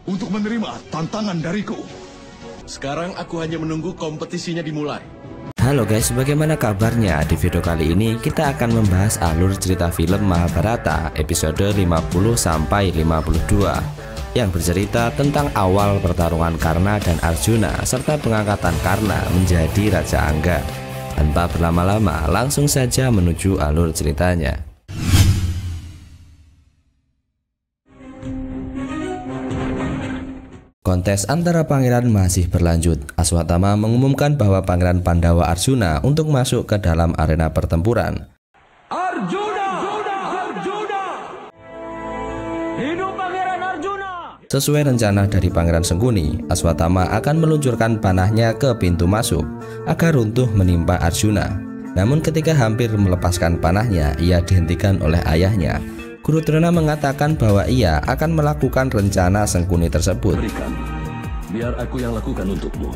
untuk menerima tantangan dariku. Sekarang aku hanya menunggu kompetisinya dimulai. Halo guys, bagaimana kabarnya? Di video kali ini kita akan membahas alur cerita film Mahabharata episode 50-52 yang bercerita tentang awal pertarungan Karna dan Arjuna serta pengangkatan Karna menjadi Raja Angga. Tanpa berlama-lama, langsung saja menuju alur ceritanya. Kontes antara pangeran masih berlanjut. Aswatthama mengumumkan bahwa Pangeran Pandawa Arjuna untuk masuk ke dalam arena pertempuran. Arjuna! Hidup Pangeran Arjuna! Sesuai rencana dari Pangeran Sengkuni, Aswatthama akan meluncurkan panahnya ke pintu masuk agar runtuh menimpa Arjuna. Namun ketika hampir melepaskan panahnya, ia dihentikan oleh ayahnya. Guru Drona mengatakan bahwa ia akan melakukan rencana Sengkuni tersebut. Berikan, biar aku yang lakukan untukmu.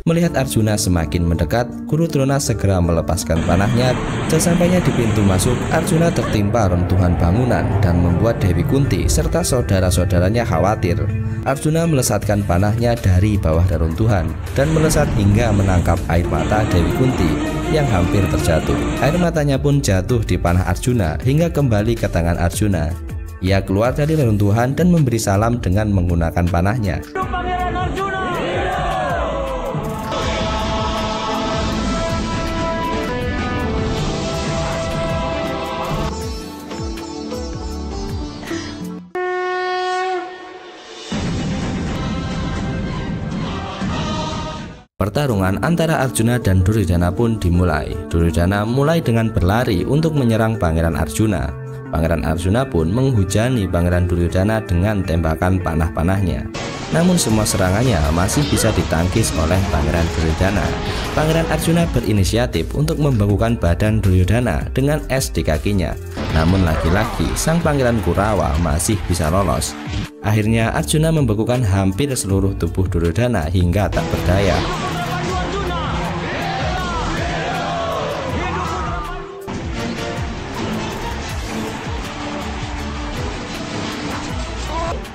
Melihat Arjuna semakin mendekat, Guru Drona segera melepaskan panahnya. Sesampainya di pintu masuk, Arjuna tertimpa runtuhan bangunan dan membuat Dewi Kunti serta saudara-saudaranya khawatir. Arjuna melesatkan panahnya dari bawah reruntuhan dan melesat hingga menangkap air mata Dewi Kunti yang hampir terjatuh. Air matanya pun jatuh di panah Arjuna hingga kembali ke tangan Arjuna. Ia keluar dari reruntuhan dan memberi salam dengan menggunakan panahnya. Pangeran Arjuna! Pertarungan antara Arjuna dan Duryodhana pun dimulai. Duryodhana mulai dengan berlari untuk menyerang Pangeran Arjuna. Pangeran Arjuna pun menghujani Pangeran Duryodhana dengan tembakan panah-panahnya. Namun semua serangannya masih bisa ditangkis oleh Pangeran Duryodhana. Pangeran Arjuna berinisiatif untuk membekukan badan Duryodhana dengan es di kakinya. Namun lagi-lagi sang Pangeran Kurawa masih bisa lolos. Akhirnya Arjuna membekukan hampir seluruh tubuh Duryodhana hingga tak berdaya.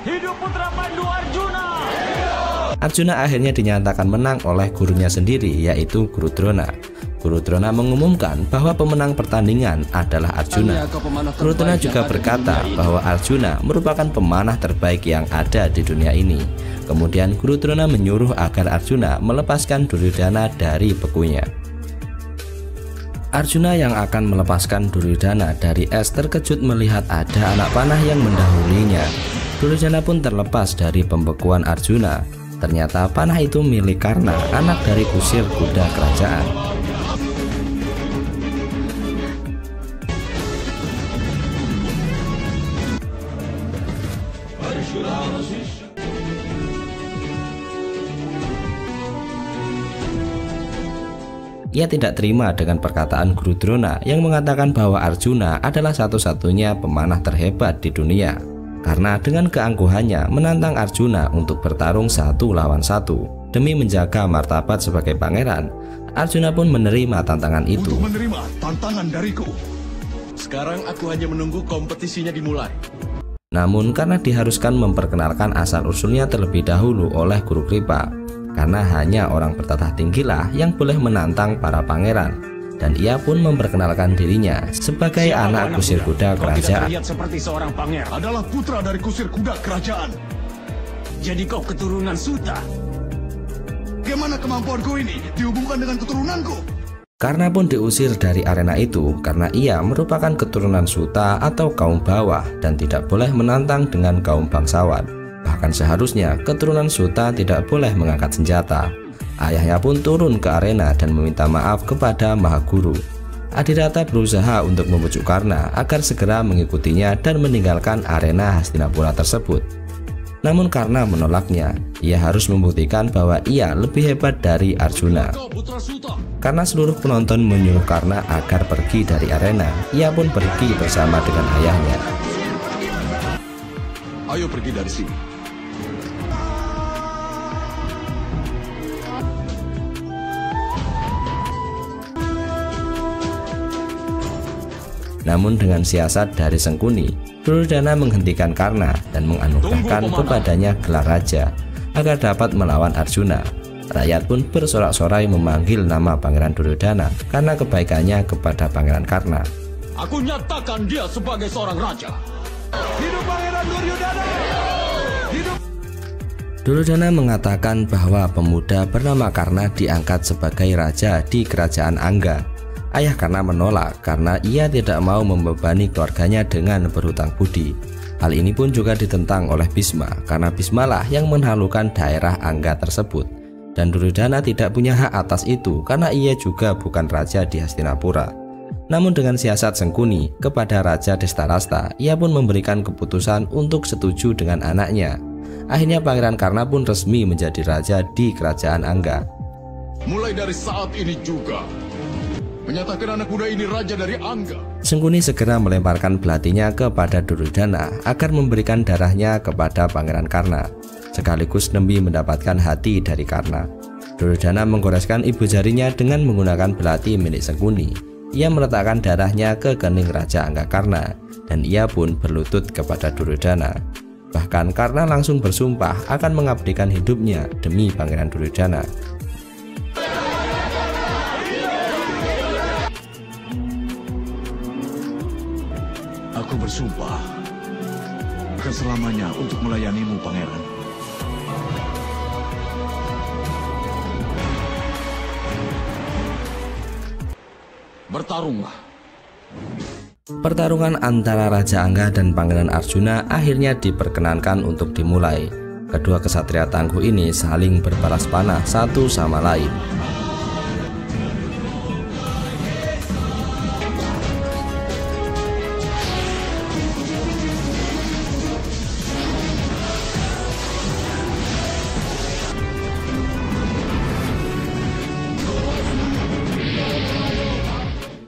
Hidup Putra Pandu Arjuna! Arjuna akhirnya dinyatakan menang oleh gurunya sendiri, yaitu Guru Drona. Guru Drona mengumumkan bahwa pemenang pertandingan adalah Arjuna. Guru Drona juga berkata bahwa Arjuna merupakan pemanah terbaik yang ada di dunia ini. Kemudian Guru Drona menyuruh agar Arjuna melepaskan Duryodhana dari bekunya. Arjuna yang akan melepaskan Duryodhana dari es terkejut melihat ada anak panah yang mendahulinya. Duryodhana pun terlepas dari pembekuan Arjuna. Ternyata panah itu milik Karna, anak dari kusir kuda kerajaan. Ia tidak terima dengan perkataan Guru Drona yang mengatakan bahwa Arjuna adalah satu-satunya pemanah terhebat di dunia. Karena dengan keangkuhannya menantang Arjuna untuk bertarung 1 lawan 1 demi menjaga martabat sebagai pangeran, Arjuna pun menerima tantangan itu. Untuk menerima tantangan dariku. Sekarang aku hanya menunggu kompetisinya dimulai. Namun karena diharuskan memperkenalkan asal-usulnya terlebih dahulu oleh Guru Kripa, karena hanya orang bertatah tinggilah yang boleh menantang para pangeran, dan ia pun memperkenalkan dirinya sebagai anak kusir kuda kerajaan. Terlihat seperti seorang pangeran. Adalah putra dari kusir kuda kerajaan. Jadi kau keturunan Suta. Bagaimana kemampuanku ini dihubungkan dengan keturunanku? Karna pun diusir dari arena itu karena ia merupakan keturunan Suta atau kaum bawah dan tidak boleh menantang dengan kaum bangsawan. Bahkan seharusnya keturunan Suta tidak boleh mengangkat senjata. Ayahnya pun turun ke arena dan meminta maaf kepada Mahaguru. Adiratha berusaha untuk membujuk Karna agar segera mengikutinya dan meninggalkan arena Hastinapura tersebut. Namun Karna menolaknya. Ia harus membuktikan bahwa ia lebih hebat dari Arjuna. Karena seluruh penonton menyuruh Karna agar pergi dari arena, ia pun pergi bersama dengan ayahnya. Ayo pergi dari sini. Namun dengan siasat dari Sengkuni, Duryodhana menghentikan Karna dan menganugerahkan kepadanya gelar raja agar dapat melawan Arjuna. Rakyat pun bersorak-sorai memanggil nama Pangeran Duryodhana karena kebaikannya kepada Pangeran Karna. Aku nyatakan dia sebagai seorang raja. Hidup Pangeran Duryodhana! Hidup! Duryodhana mengatakan bahwa pemuda bernama Karna diangkat sebagai raja di kerajaan Angga. Ayah Karna menolak karena ia tidak mau membebani keluarganya dengan berhutang budi. Hal ini pun juga ditentang oleh Bhisma karena Bhismalah yang menaklukkan daerah Angga tersebut. Dan Duryodhana tidak punya hak atas itu karena ia juga bukan raja di Hastinapura. Namun dengan siasat Sengkuni kepada Raja Dhestarashta, ia pun memberikan keputusan untuk setuju dengan anaknya. Akhirnya Pangeran Karna pun resmi menjadi raja di kerajaan Angga. Mulai dari saat ini juga, menyatakan anak muda ini raja dari Angga. Sengkuni segera melemparkan belatinya kepada Duryodhana agar memberikan darahnya kepada Pangeran Karna, sekaligus demi mendapatkan hati dari Karna. Duryodhana menggoreskan ibu jarinya dengan menggunakan belati milik Sengkuni. Ia meletakkan darahnya ke kening Raja Angga Karna dan ia pun berlutut kepada Duryodhana. Bahkan Karna langsung bersumpah akan mengabdikan hidupnya demi Pangeran Duryodhana. Aku bersumpah akan selamanya untuk melayanimu, Pangeran. Bertarunglah. Pertarungan antara Raja Angga dan Pangeran Arjuna akhirnya diperkenankan untuk dimulai. Kedua kesatria tangguh ini saling berbalas panah satu sama lain.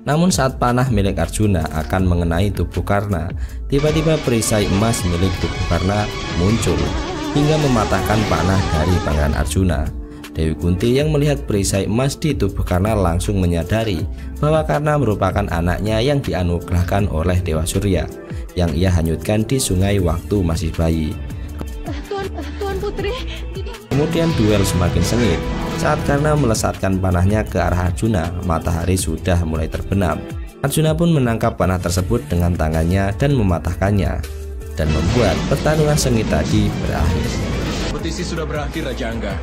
Namun saat panah milik Arjuna akan mengenai tubuh Karna, tiba-tiba perisai emas milik tubuh Karna muncul hingga mematahkan panah dari Pangeran Arjuna. Dewi Kunti yang melihat perisai emas di tubuh Karna langsung menyadari bahwa Karna merupakan anaknya yang dianugerahkan oleh Dewa Surya yang ia hanyutkan di sungai waktu masih bayi. Tuan Putri. Kemudian duel semakin sengit. Saat Karna melesatkan panahnya ke arah Arjuna, matahari sudah mulai terbenam. Arjuna pun menangkap panah tersebut dengan tangannya dan mematahkannya, dan membuat pertarungan sengit tadi berakhir. Kompetisi sudah berakhir, Raja Angga.